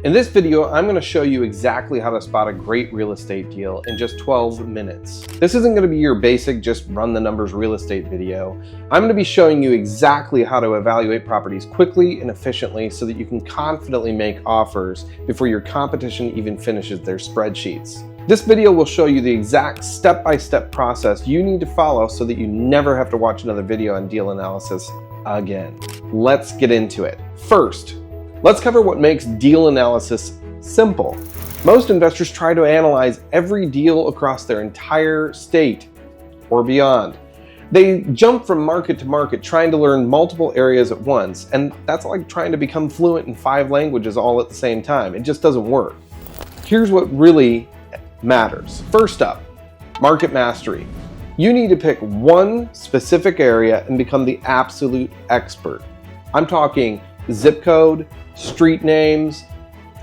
In this video, I'm going to show you exactly how to spot a great real estate deal in just 12 minutes. This isn't going to be your basic just run the numbers real estate video. I'm going to be showing you exactly how to evaluate properties quickly and efficiently so that you can confidently make offers before your competition even finishes their spreadsheets. This video will show you the exact step-by-step process you need to follow so that you never have to watch another video on deal analysis again. Let's get into it. First, let's cover what makes deal analysis simple. Most investors try to analyze every deal across their entire state or beyond. They jump from market to market trying to learn multiple areas at once, and that's like trying to become fluent in 5 languages all at the same time. It just doesn't work. Here's what really matters. First up, market mastery. You need to pick one specific area and become the absolute expert. I'm talking zip code, street names,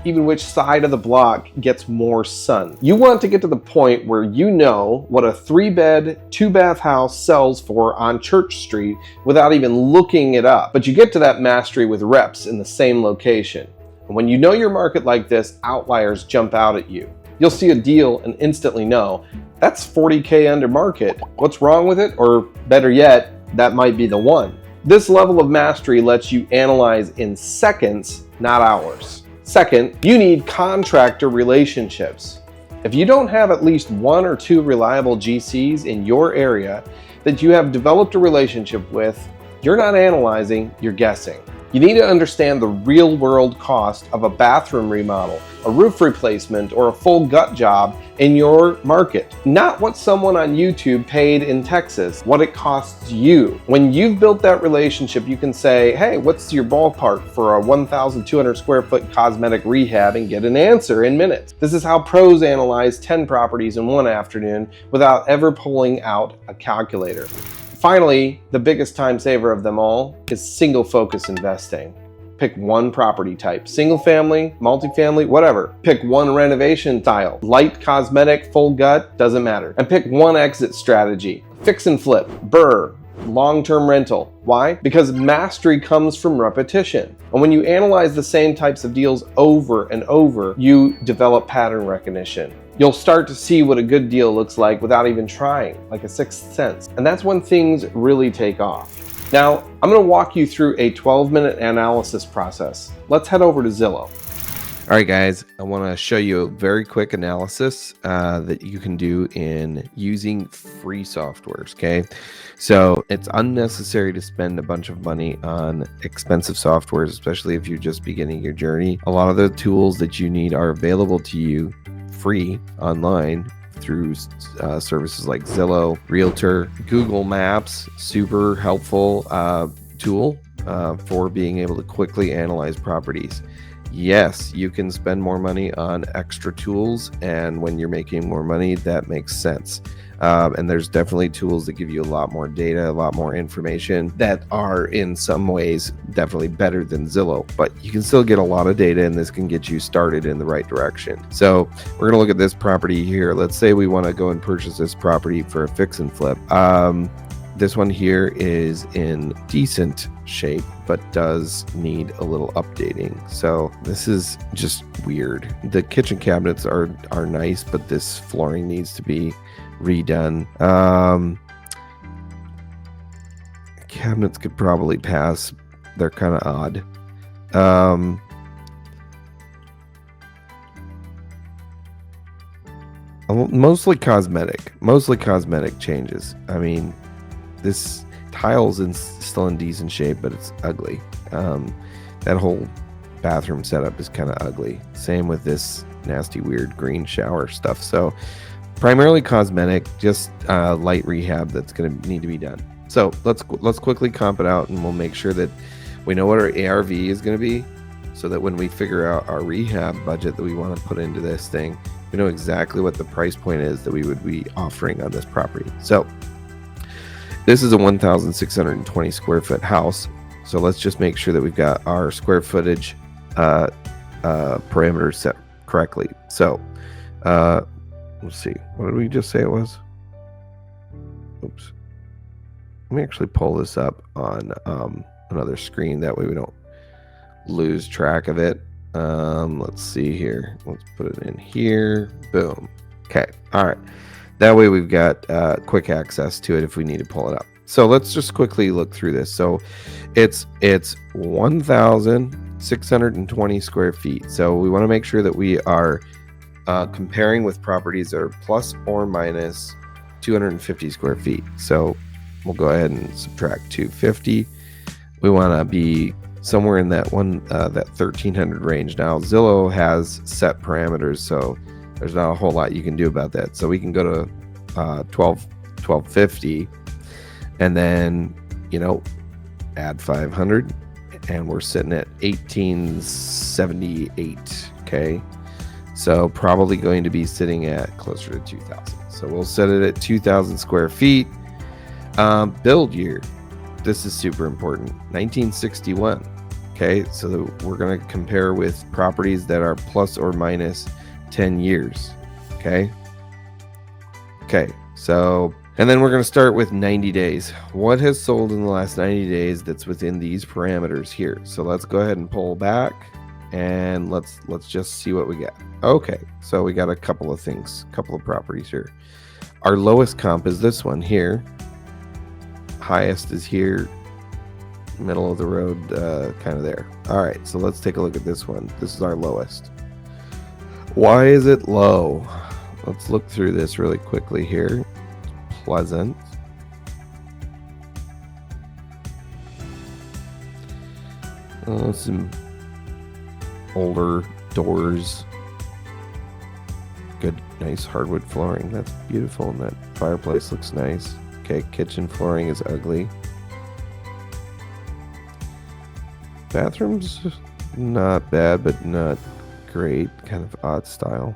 even which side of the block gets more sun. You want to get to the point where you know what a 3-bed, 2-bath house sells for on Church Street without even looking it up. But you get to that mastery with reps in the same location. And when you know your market like this, outliers jump out at you. You'll see a deal and instantly know, that's $40K under market. What's wrong with it? Or better yet, that might be the one. This level of mastery lets you analyze in seconds, not hours. Second, you need contractor relationships. If you don't have at least 1 or 2 reliable GCs in your area that you have developed a relationship with, you're not analyzing, you're guessing. You need to understand the real-world cost of a bathroom remodel, a roof replacement, or a full gut job in your market. Not what someone on YouTube paid in Texas, what it costs you. When you've built that relationship, you can say, hey, what's your ballpark for a 1,200 square foot cosmetic rehab, and get an answer in minutes. This is how pros analyze 10 properties in one afternoon without ever pulling out a calculator. Finally, the biggest time saver of them all is single focus investing. Pick one property type, single family, multifamily, whatever. Pick one renovation style, light cosmetic, full gut, doesn't matter. And pick one exit strategy, fix and flip, BRRRR, long-term rental. Why? Because mastery comes from repetition. And when you analyze the same types of deals over and over, you develop pattern recognition. You'll start to see what a good deal looks like without even trying, like a sixth sense. And that's when things really take off. Now, I'm going to walk you through a 12-minute analysis process. Let's head over to Zillow. All right, guys, I want to show you a very quick analysis that you can do in using free softwares, okay? So it's unnecessary to spend a bunch of money on expensive softwares, especially if you're just beginning your journey. A lot of the tools that you need are available to you free online through services like Zillow, Realtor, Google Maps, super helpful tool for being able to quickly analyze properties. Yes, you can spend more money on extra tools, and when you're making more money, that makes sense. And there's definitely tools that give you a lot more data, a lot more information that are in some ways definitely better than Zillow, but you can still get a lot of data, and this can get you started in the right direction. So we're going to look at this property here. Let's say we want to go and purchase this property for a fix and flip. This one here is in decent shape, but does need a little updating. So this is just weird. The kitchen cabinets are nice, but this flooring needs to be redone. Cabinets could probably pass. They're kind of odd. Mostly cosmetic changes. I mean, this tile's still in decent shape, but it's ugly. That whole bathroom setup is kind of ugly. Same with this nasty, weird green shower stuff. So primarily cosmetic, just light rehab that's going to need to be done. So let's quickly comp it out, and we'll make sure that we know what our ARV is going to be, so that when we figure out our rehab budget that we want to put into this thing, we know exactly what the price point is that we would be offering on this property. So this is a 1,620 square foot house. So let's just make sure that we've got our square footage parameters set correctly. So let's see, what did we just say it was? Oops. Let me actually pull this up on another screen. That way we don't lose track of it. Let's see here. Let's put it in here. Boom. Okay. All right. That way we've got quick access to it if we need to pull it up. So let's just quickly look through this. So it's 1,620 square feet. So we want to make sure that we are comparing with properties that are plus or minus 250 square feet. So we'll go ahead and subtract 250. We want to be somewhere in that 1,300 range. Now Zillow has set parameters, so there's not a whole lot you can do about that. So we can go to 1250 and then, you know, add 500 and we're sitting at 1878. Okay. So probably going to be sitting at closer to 2000. So we'll set it at 2000 square feet. Build year. This is super important. 1961. Okay. So we're going to compare with properties that are plus or minus 10 years. Okay. Okay. So, and then we're going to start with 90 days. What has sold in the last 90 days that's within these parameters here? So let's go ahead and pull back and let's just see what we get. Okay. So we got a couple of things, a couple of properties here. Our lowest comp is this one here. Highest is here. Middle of the road, kind of there. All right. So let's take a look at this one. This is our lowest. Why is it low? Let's look through this really quickly here. Pleasant. Some older doors. Good, nice hardwood flooring. That's beautiful. And that fireplace looks nice. Okay, kitchen flooring is ugly. Bathrooms, not bad, but not great. Kind of odd style.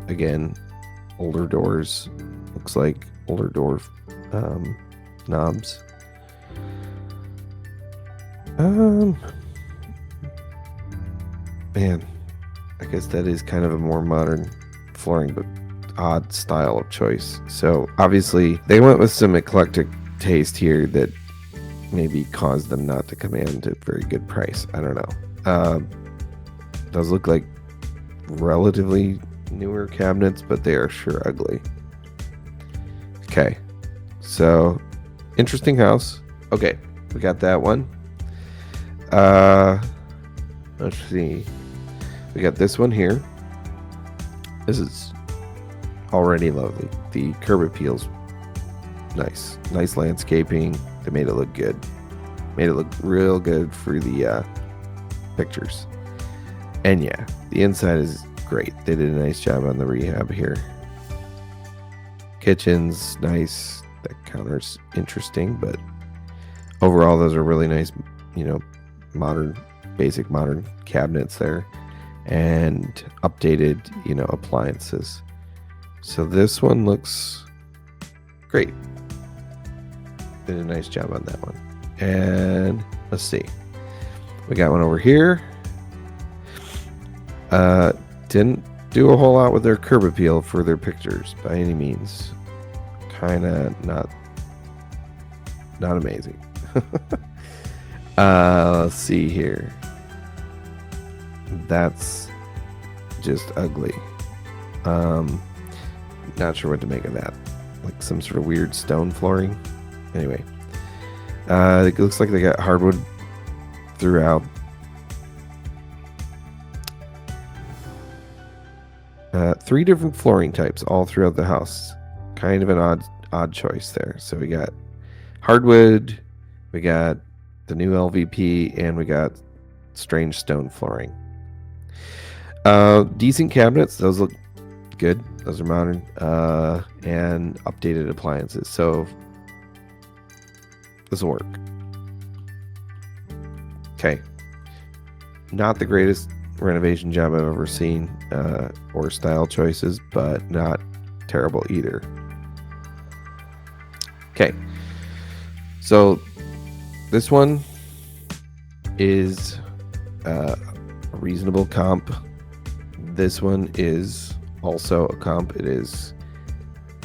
Again, older doors. Looks like older door knobs. Man, I guess that is kind of a more modern flooring, but odd style of choice. So obviously they went with some eclectic taste here that maybe caused them not to command a very good price. I don't know. Does look like relatively newer cabinets, but they are sure ugly. Okay, so interesting house. Okay, we got that one. Let's see. We got this one here. This is already lovely. The curb appeals nice. Nice landscaping. They made it look good. Made it look real good for the pictures. And yeah, the inside is great. They did a nice job on the rehab here. Kitchen's nice. That counter's interesting, but overall those are really nice, you know, modern, basic modern cabinets there, and updated, you know, appliances. So this one looks great. Did a nice job on that one. And let's see. We got one over here. Didn't do a whole lot with their curb appeal for their pictures by any means. Kind of not amazing. Let's see here. That's just ugly. Not sure what to make of that. Like some sort of weird stone flooring. Anyway, it looks like they got hardwood throughout. Three different flooring types all throughout the house. Kind of an odd choice there. So we got hardwood, we got the new LVP, and we got strange stone flooring. Decent cabinets. Those look good. Those are modern. And updated appliances. So this will work. Okay. Not the greatest renovation job I've ever seen, or style choices, but not terrible either. Okay, so this one is a reasonable comp. This one is also a comp. It is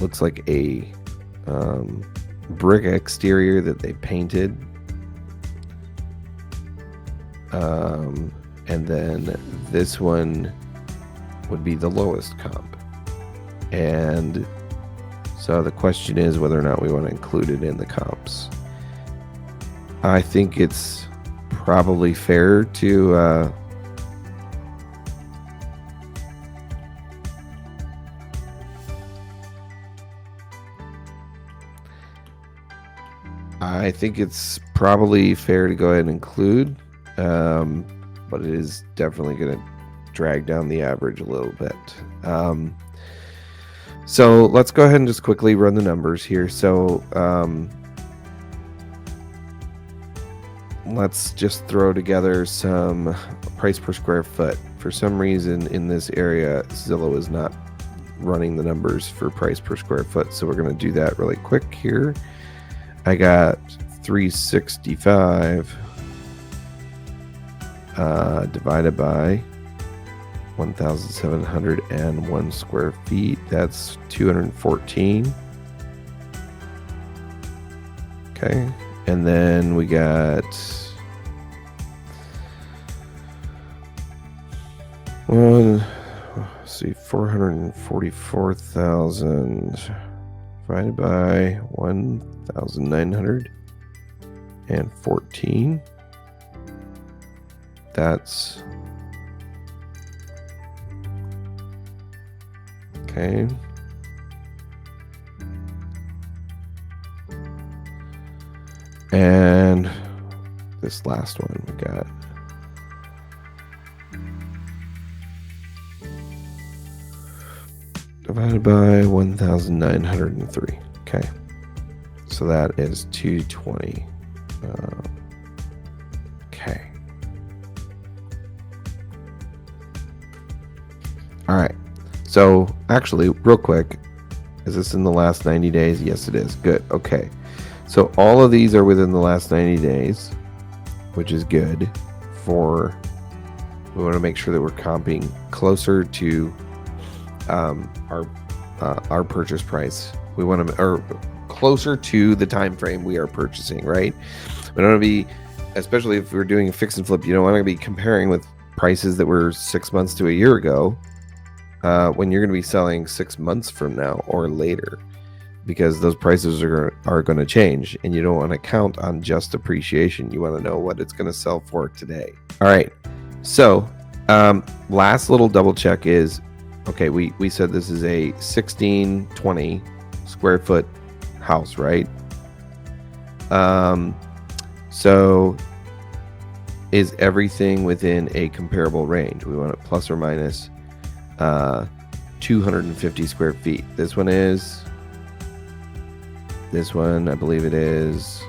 looks like a brick exterior that they painted. And then this one would be the lowest comp. And so the question is whether or not we want to include it in the comps. I think it's probably fair to I think it's probably fair to go ahead and include, but it is definitely going to drag down the average a little bit. So let's go ahead and just quickly run the numbers here. So let's just throw together some price per square foot. For some reason in this area, Zillow is not running the numbers for price per square foot. So we're going to do that really quick here. I got 365 divided by 1,701 square feet. That's 214. Okay. And then we got 444,000 divided by 1,914. That's okay. And this last one we got divided by 1,903. Okay, so that is 220. Okay. All right. So actually, real quick, is this in the last 90 days? Yes, it is. Good. Okay. So all of these are within the last 90 days, which is good. We want to make sure that we're comping closer to our purchase price. We want to, or closer to the time frame we are purchasing, right? We don't want to be, especially if we're doing a fix and flip, you don't want to be comparing with prices that were 6 months to a year ago when you're going to be selling 6 months from now or later, because those prices are going to change, and you don't want to count on just appreciation. You want to know what it's going to sell for today. All right. So last little double check is, okay, we said this is a 1620 square foot house, right? So is everything within a comparable range? We want it plus or minus 250 square feet. This one, I believe it is,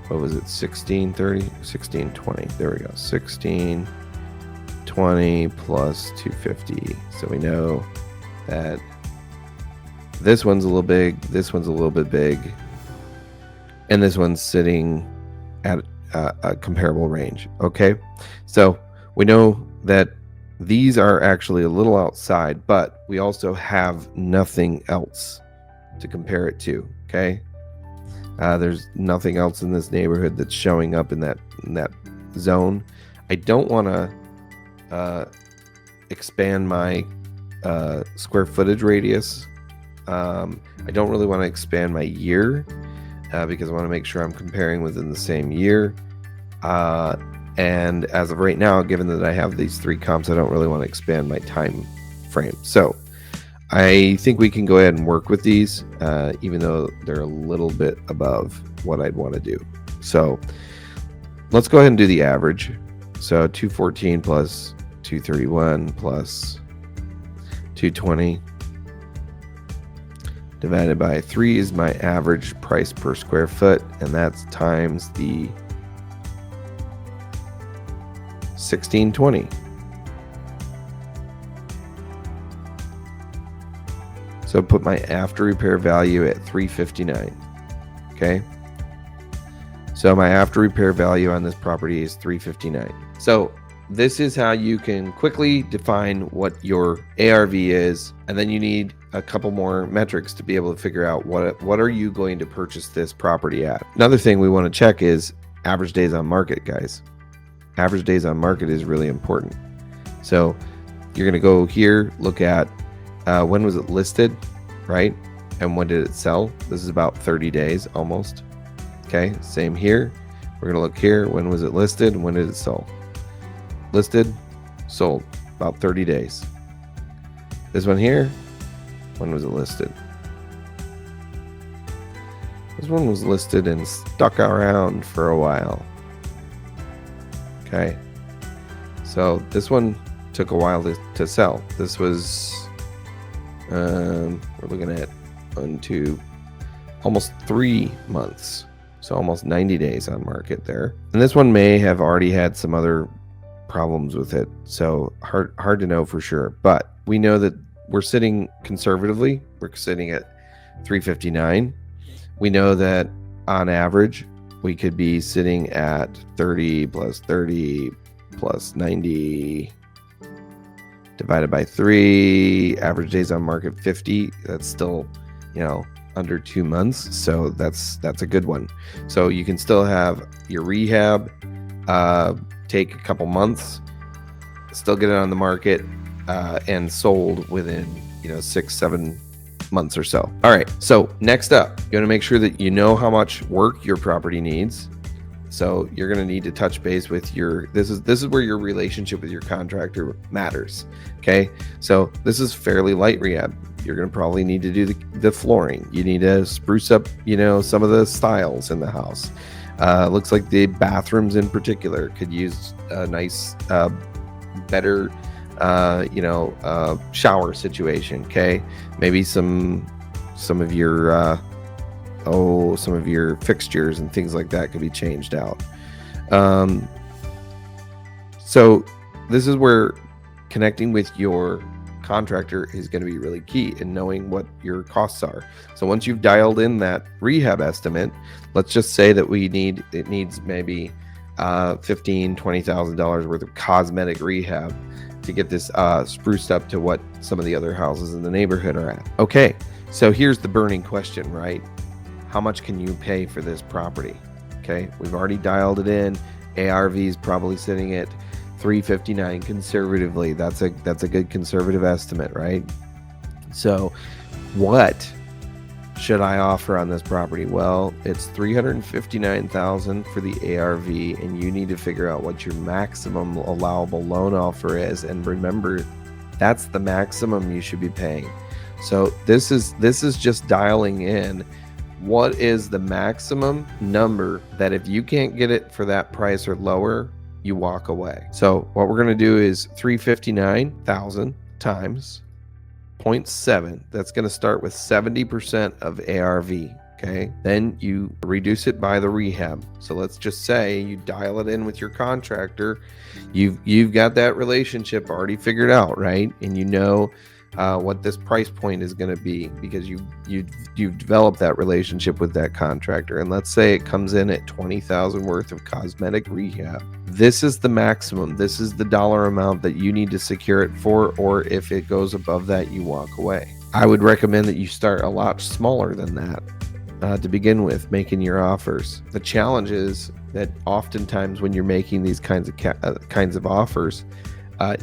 what was it, 1630? 1620. There we go. 1620 plus 250. So we know that this one's a little big, this one's a little bit big, and this one's sitting at a comparable range. Okay, so we know that these are actually a little outside, but we also have nothing else to compare it to. Okay, there's nothing else in this neighborhood that's showing up in that zone. I don't want to expand my square footage radius. I don't really want to expand my year because I want to make sure I'm comparing within the same year. And as of right now, given that I have these three comps, I don't really want to expand my time frame. So I think we can go ahead and work with these, even though they're a little bit above what I'd want to do. So let's go ahead and do the average. So 214 plus 231 plus 220 divided by 3 is my average price per square foot, and that's times the 1620. So put my after repair value at 359. Okay. So my after repair value on this property is 359. So this is how you can quickly define what your ARV is, and then you need a couple more metrics to be able to figure out what are you going to purchase this property at. Another thing we want to check is average days on market, guys. Average days on market is really important. So you're going to go here, look at when was it listed, right? And when did it sell? This is about 30 days almost. Okay, same here. We're going to look here. When was it listed? When did it sell? Listed, sold, about 30 days. This one here, when was it listed? This one was listed and stuck around for a while. Okay, so this one took a while to sell. This was, we're looking at almost 3 months. So almost 90 days on market there. And this one may have already had some other problems with it. So hard to know for sure. But we know that we're sitting conservatively. We're sitting at 359. We know that on average, we could be sitting at 30 plus 90 divided by 3, average days on market 50. That's still, under 2 months. So that's a good one. So you can still have your rehab take a couple months, still get it on the market and sold within 6-7 months or so. All right, so next up, you want to make sure that you know how much work your property needs. So you're going to need to touch base with this is where your relationship with your contractor matters. Okay, so this is fairly light rehab. You're going to probably need to do the flooring. You need to spruce up, some of the styles in the house. Looks like the bathrooms in particular could use a nice, better, shower situation. Okay, maybe some of your fixtures and things like that could be changed out. So this is where connecting with your contractor is going to be really key in knowing what your costs are. So once you've dialed in that rehab estimate, let's just say that it needs maybe $15,000-$20,000 worth of cosmetic rehab to get this spruced up to what some of the other houses in the neighborhood are at. Okay, so here's the burning question, right? How much can you pay for this property? Okay, we've already dialed it in. ARV is probably sitting at 359 conservatively. That's a good conservative estimate, right? So what should I offer on this property? Well, it's $359,000 for the ARV, and you need to figure out what your maximum allowable loan offer is. And remember, that's the maximum you should be paying. So this is just dialing in what is the maximum number that if you can't get it for that price or lower, you walk away. So what we're going to do is 359,000 times 0.7. That's going to start with 70% of ARV. Okay, then you reduce it by the rehab. So let's just say you dial it in with your contractor. You've got that relationship already figured out, right? And you know what this price point is going to be because you've developed that relationship with that contractor. And let's say it comes in at $20,000 worth of cosmetic rehab. This is the maximum. This is the dollar amount that you need to secure it for, or if it goes above that, you walk away. I would recommend that you start a lot smaller than that to begin with, making your offers. The challenge is that oftentimes when you're making these kinds of offers,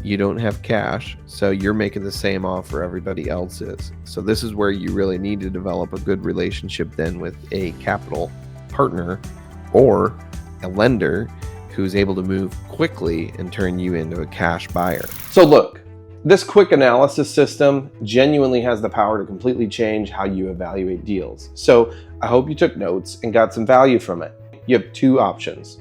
you don't have cash, so you're making the same offer everybody else is. So this is where you really need to develop a good relationship then with a capital partner or a lender who's able to move quickly and turn you into a cash buyer. So look, this quick analysis system genuinely has the power to completely change how you evaluate deals. So I hope you took notes and got some value from it. You have two options.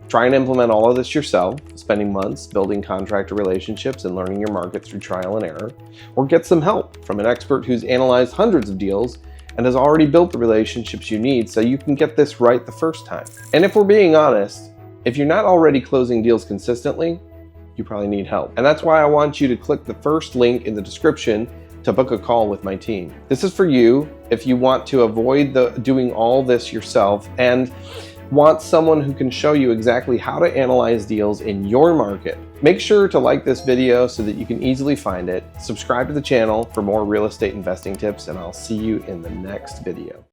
Try and implement all of this yourself, spending months building contractor relationships and learning your market through trial and error, or get some help from an expert who's analyzed hundreds of deals and has already built the relationships you need so you can get this right the first time. And if we're being honest, if you're not already closing deals consistently, you probably need help. And that's why I want you to click the first link in the description to book a call with my team. This is for you if you want to avoid doing all this yourself and want someone who can show you exactly how to analyze deals in your market. Make sure to like this video so that you can easily find it. Subscribe to the channel for more real estate investing tips, and I'll see you in the next video.